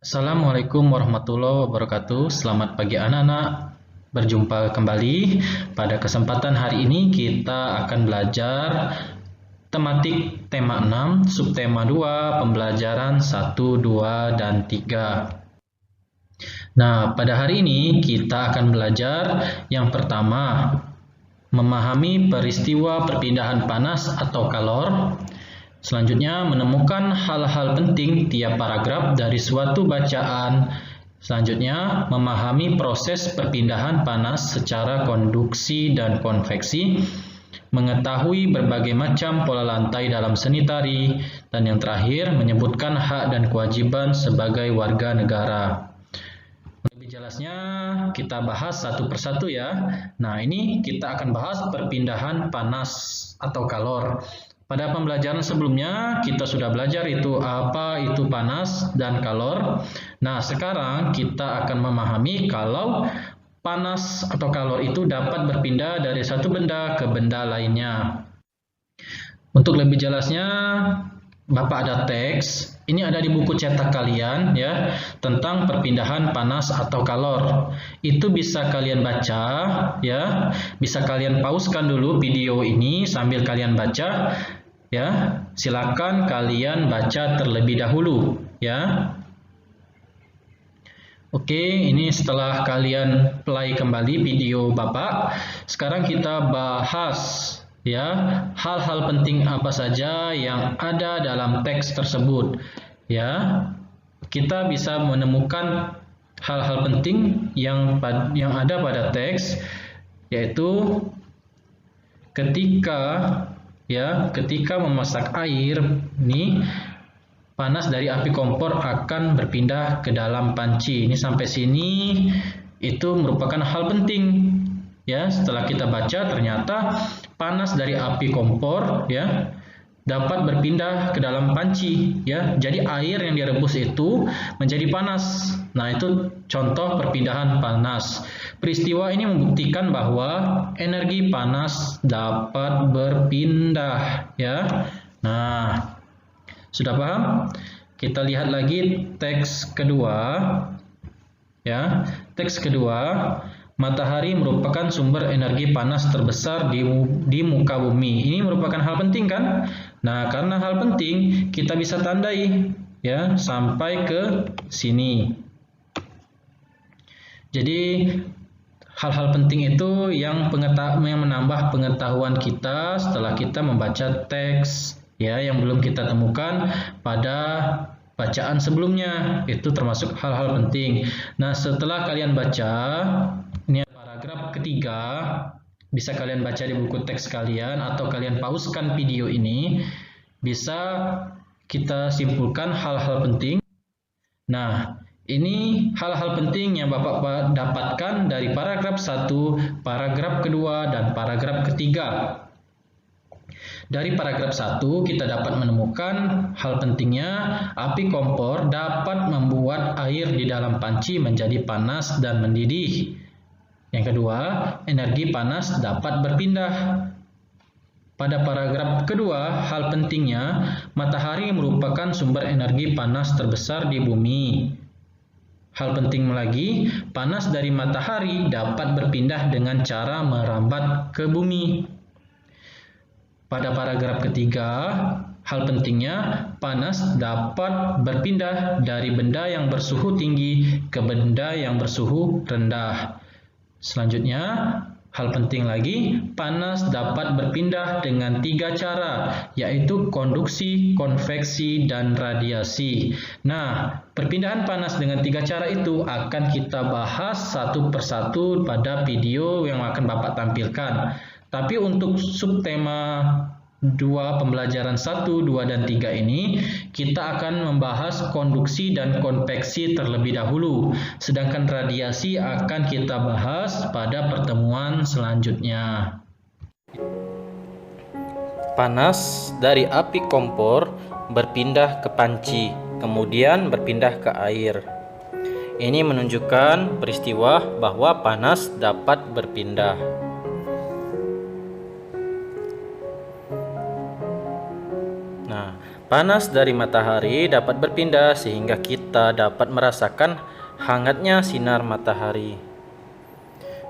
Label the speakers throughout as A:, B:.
A: Assalamualaikum warahmatullahi wabarakatuh. Selamat pagi anak-anak. Berjumpa kembali. Pada kesempatan hari ini kita akan belajar tematik tema 6, subtema 2, pembelajaran 1, 2, dan 3. Nah, pada hari ini kita akan belajar yang pertama, memahami peristiwa perpindahan panas atau kalor. Selanjutnya, menemukan hal-hal penting tiap paragraf dari suatu bacaan. Selanjutnya, memahami proses perpindahan panas secara konduksi dan konveksi, mengetahui berbagai macam pola lantai dalam seni tari, dan yang terakhir, menyebutkan hak dan kewajiban sebagai warga negara. Lebih jelasnya, kita bahas satu persatu ya. Nah, ini kita akan bahas perpindahan panas atau kalor. Pada pembelajaran sebelumnya, kita sudah belajar apa itu panas dan kalor. Nah, sekarang kita akan memahami kalau panas atau kalor itu dapat berpindah dari satu benda ke benda lainnya. Untuk lebih jelasnya, Bapak ada teks. Ini ada di buku cetak kalian ya, tentang perpindahan panas atau kalor. Itu bisa kalian baca ya, bisa kalian pauskan dulu video ini sambil kalian baca ya. Silakan kalian baca terlebih dahulu ya. Oke, ini setelah kalian play kembali video Bapak, sekarang kita bahas ya, hal-hal penting apa saja yang ada dalam teks tersebut. Ya, kita bisa menemukan hal-hal penting yang ada pada teks, yaitu ketika memasak air, nih panas dari api kompor akan berpindah ke dalam panci. Ini sampai sini itu merupakan hal penting. Ya, setelah kita baca ternyata panas dari api kompor ya dapat berpindah ke dalam panci ya. Jadi air yang direbus itu menjadi panas. Nah, itu contoh perpindahan panas. Peristiwa ini membuktikan bahwa energi panas dapat berpindah ya. Nah, sudah paham? Kita lihat lagi teks kedua ya. Teks kedua, matahari merupakan sumber energi panas terbesar di muka bumi. Ini merupakan hal penting kan? Nah, karena hal penting, kita bisa tandai ya sampai ke sini. Jadi, hal-hal penting itu yang menambah pengetahuan kita setelah kita membaca teks ya yang belum kita temukan pada bacaan sebelumnya. Itu termasuk hal-hal penting. Nah, setelah kalian baca, ini paragraf ketiga, bisa kalian baca di buku teks kalian atau kalian pauskan video ini, bisa kita simpulkan hal-hal penting. Nah, ini hal-hal penting yang Bapak dapatkan dari paragraf 1, paragraf kedua, dan paragraf ketiga. Dari paragraf 1 kita dapat menemukan hal pentingnya api kompor dapat membuat air di dalam panci menjadi panas dan mendidih. Yang kedua, energi panas dapat berpindah. Pada paragraf kedua, hal pentingnya matahari merupakan sumber energi panas terbesar di bumi. Hal penting lagi, panas dari matahari dapat berpindah dengan cara merambat ke bumi. Pada paragraf ketiga, hal pentingnya panas dapat berpindah dari benda yang bersuhu tinggi ke benda yang bersuhu rendah. Selanjutnya, hal penting lagi, panas dapat berpindah dengan 3 cara, yaitu konduksi, konveksi, dan radiasi. Nah, perpindahan panas dengan 3 cara itu akan kita bahas satu persatu pada video yang akan Bapak tampilkan. Tapi untuk subtema 2 pembelajaran 1, 2, dan 3 ini kita akan membahas konduksi dan konveksi terlebih dahulu. Sedangkan radiasi akan kita bahas pada pertemuan selanjutnya.
B: Panas dari api kompor berpindah ke panci, kemudian berpindah ke air. Ini menunjukkan peristiwa bahwa panas dapat berpindah. Panas dari matahari dapat berpindah sehingga kita dapat merasakan hangatnya sinar matahari.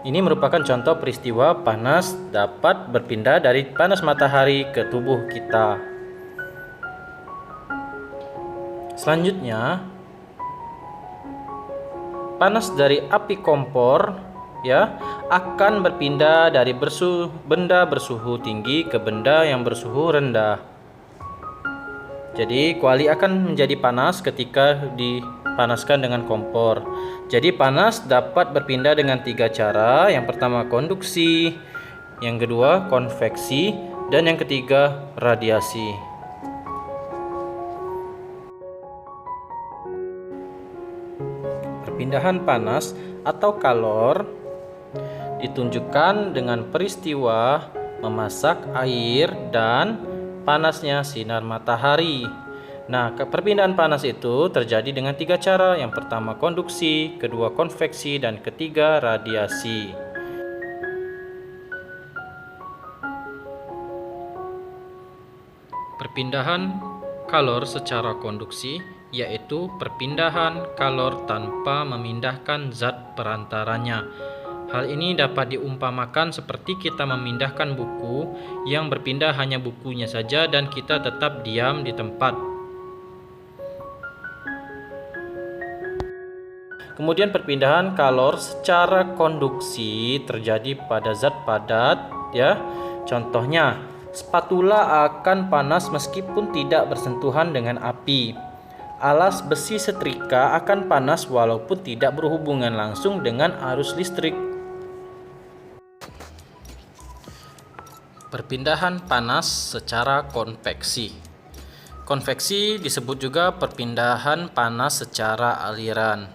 B: Ini merupakan contoh peristiwa panas dapat berpindah dari panas matahari ke tubuh kita. Selanjutnya, panas dari api kompor akan berpindah dari benda bersuhu tinggi ke benda yang bersuhu rendah. Jadi kuali akan menjadi panas ketika dipanaskan dengan kompor. Jadi panas dapat berpindah dengan 3 cara. Yang pertama konduksi, yang kedua konveksi, dan yang ketiga radiasi. Perpindahan panas atau kalor ditunjukkan dengan peristiwa memasak air dan panasnya sinar matahari. Nah, perpindahan panas itu terjadi dengan 3 cara. Yang pertama konduksi, kedua konveksi, dan ketiga radiasi. Perpindahan kalor secara konduksi yaitu perpindahan kalor tanpa memindahkan zat perantaranya. Hal ini dapat diumpamakan seperti kita memindahkan buku yang berpindah hanya bukunya saja dan kita tetap diam di tempat. Kemudian perpindahan kalor secara konduksi terjadi pada zat padat Contohnya, spatula akan panas meskipun tidak bersentuhan dengan api. Alas besi setrika akan panas walaupun tidak berhubungan langsung dengan arus listrik. Perpindahan panas secara konveksi. Konveksi disebut juga perpindahan panas secara aliran.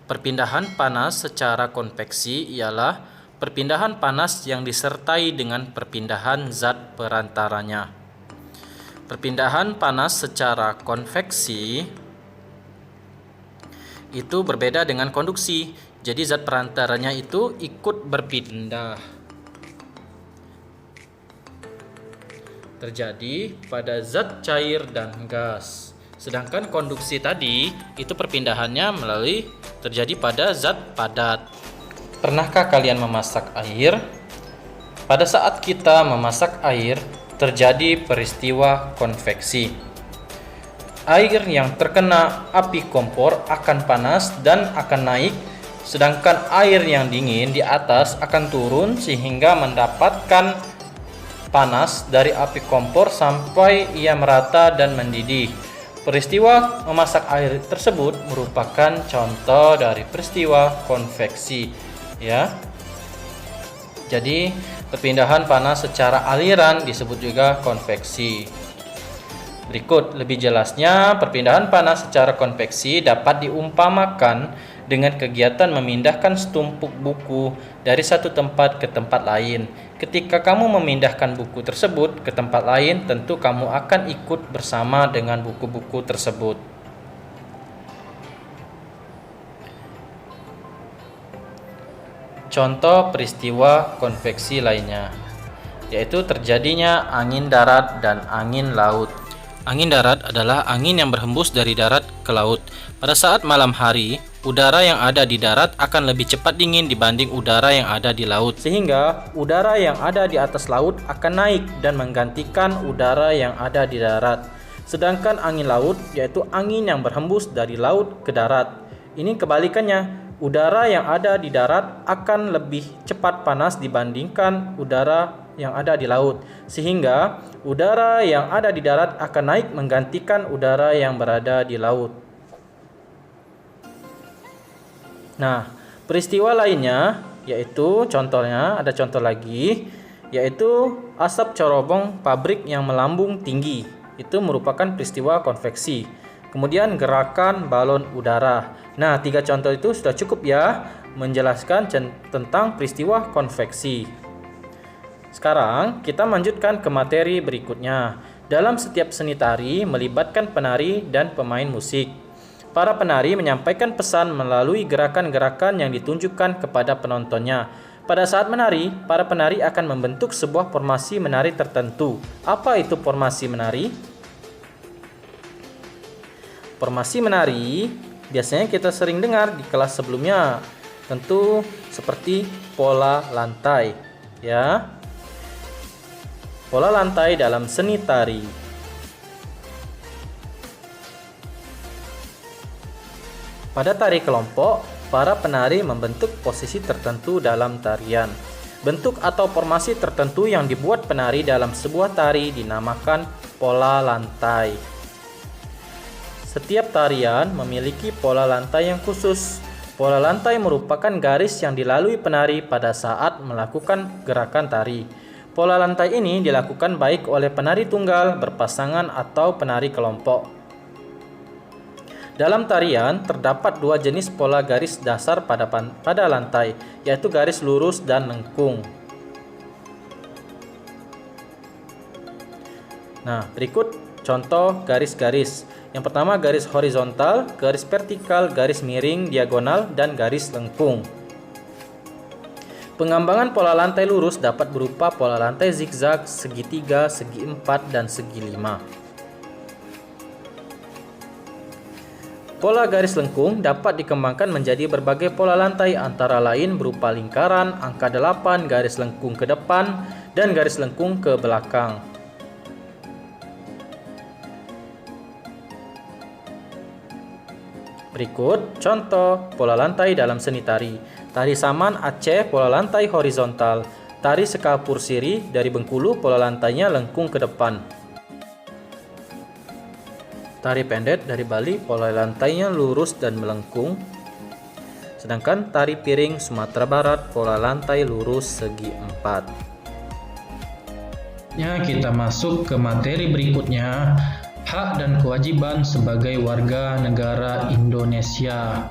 B: Perpindahan panas secara konveksi ialah perpindahan panas yang disertai dengan perpindahan zat perantaranya. Perpindahan panas secara konveksi itu berbeda dengan konduksi. Jadi zat perantaranya itu ikut berpindah. Terjadi pada zat cair dan gas. Sedangkan konduksi tadi itu perpindahannya terjadi pada zat padat. Pernahkah kalian memasak air? Pada saat kita memasak air, terjadi peristiwa konveksi. Air yang terkena api kompor akan panas dan akan naik, sedangkan air yang dingin di atas akan turun sehingga mendapatkan panas dari api kompor sampai ia merata dan mendidih. Peristiwa memasak air tersebut merupakan contoh dari peristiwa konveksi, Jadi, perpindahan panas secara aliran disebut juga konveksi. Berikut lebih jelasnya, perpindahan panas secara konveksi dapat diumpamakan dengan kegiatan memindahkan setumpuk buku dari satu tempat ke tempat lain. Ketika kamu memindahkan buku tersebut ke tempat lain, tentu kamu akan ikut bersama dengan buku-buku tersebut. Contoh peristiwa konveksi lainnya, yaitu terjadinya angin darat dan angin laut. Angin darat adalah angin yang berhembus dari darat ke laut. Pada saat malam hari, udara yang ada di darat akan lebih cepat dingin dibanding udara yang ada di laut. Sehingga udara yang ada di atas laut akan naik dan menggantikan udara yang ada di darat. Sedangkan angin laut yaitu angin yang berhembus dari laut ke darat. Ini kebalikannya. Udara yang ada di darat akan lebih cepat panas dibandingkan udara yang ada di laut, sehingga udara yang ada di darat akan naik menggantikan udara yang berada di laut. Nah, peristiwa lainnya yaitu ada contoh lagi, yaitu asap corobong pabrik yang melambung tinggi. Itu merupakan peristiwa konveksi. Kemudian gerakan balon udara. Nah, 3 contoh itu sudah cukup menjelaskan tentang peristiwa konveksi. Sekarang kita lanjutkan ke materi berikutnya. Dalam setiap seni tari melibatkan penari dan pemain musik. Para penari menyampaikan pesan melalui gerakan-gerakan yang ditunjukkan kepada penontonnya. Pada saat menari, para penari akan membentuk sebuah formasi menari tertentu. Apa itu formasi menari? Formasi menari biasanya kita sering dengar di kelas sebelumnya, tentu seperti pola lantai, ya. Pola lantai dalam seni tari. Pada tari kelompok, para penari membentuk posisi tertentu dalam tarian. Bentuk atau formasi tertentu yang dibuat penari dalam sebuah tari dinamakan pola lantai. Setiap tarian memiliki pola lantai yang khusus. Pola lantai merupakan garis yang dilalui penari pada saat melakukan gerakan tari. Pola lantai ini dilakukan baik oleh penari tunggal, berpasangan, atau penari kelompok. Dalam tarian, terdapat dua jenis pola garis dasar pada lantai, yaitu garis lurus dan lengkung. Nah, berikut contoh garis-garis. Yang pertama garis horizontal, garis vertikal, garis miring, diagonal, dan garis lengkung. Pengembangan pola lantai lurus dapat berupa pola lantai zigzag, segitiga, segi 4, dan segi 5. Pola garis lengkung dapat dikembangkan menjadi berbagai pola lantai, antara lain berupa lingkaran, angka 8, garis lengkung ke depan, dan garis lengkung ke belakang. Berikut contoh pola lantai dalam seni tari. Tari Saman Aceh pola lantai horizontal. Tari Sekapur Siri dari Bengkulu pola lantainya lengkung ke depan. Tari Pendet dari Bali pola lantainya lurus dan melengkung. Sedangkan tari Piring Sumatera Barat pola lantai lurus segi 4.
A: Ya, kita masuk ke materi berikutnya. Hak dan kewajiban sebagai warga negara Indonesia.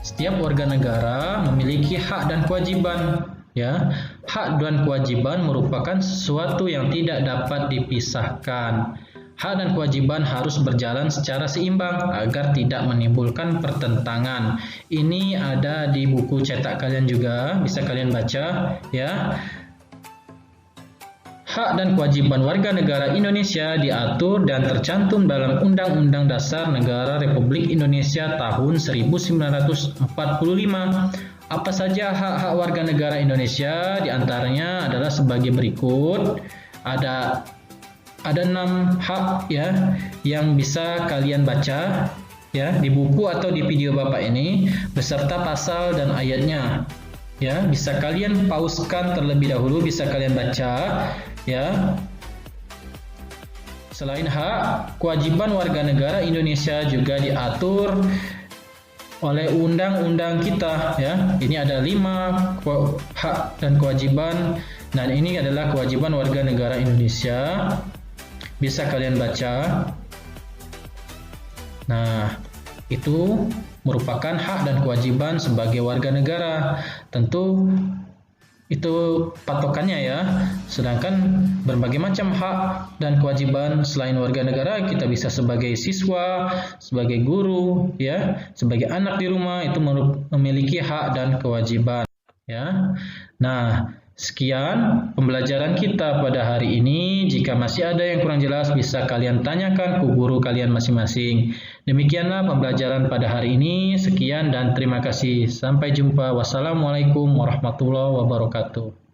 A: Setiap warga negara memiliki hak dan kewajiban, ya. Hak dan kewajiban merupakan sesuatu yang tidak dapat dipisahkan. Hak dan kewajiban harus berjalan secara seimbang agar tidak menimbulkan pertentangan. Ini ada di buku cetak kalian juga, bisa kalian baca, ya. Hak dan kewajiban warga negara Indonesia diatur dan tercantum dalam Undang-Undang Dasar Negara Republik Indonesia tahun 1945. Apa saja hak-hak warga negara Indonesia? Di antaranya adalah sebagai berikut. Ada 6 hak, ya, yang bisa kalian baca, ya, di buku atau di video Bapak ini beserta pasal dan ayatnya. Ya, bisa kalian pauskan terlebih dahulu, bisa kalian baca, ya. Selain hak, kewajiban warga negara Indonesia juga diatur oleh undang-undang kita, ya. Ini ada 5 hak dan kewajiban, dan ini adalah kewajiban warga negara Indonesia. Bisa kalian baca. Nah, itu merupakan hak dan kewajiban sebagai warga negara. Tentu itu patokannya, ya. Sedangkan berbagai macam hak dan kewajiban selain warga negara, kita bisa sebagai siswa, sebagai guru, ya, sebagai anak di rumah, itu memiliki hak dan kewajiban, ya. Nah, sekian pembelajaran kita pada hari ini. Jika masih ada yang kurang jelas, bisa kalian tanyakan ke guru kalian masing-masing. Demikianlah pembelajaran pada hari ini. Sekian dan terima kasih. Sampai jumpa. Wassalamualaikum warahmatullahi wabarakatuh.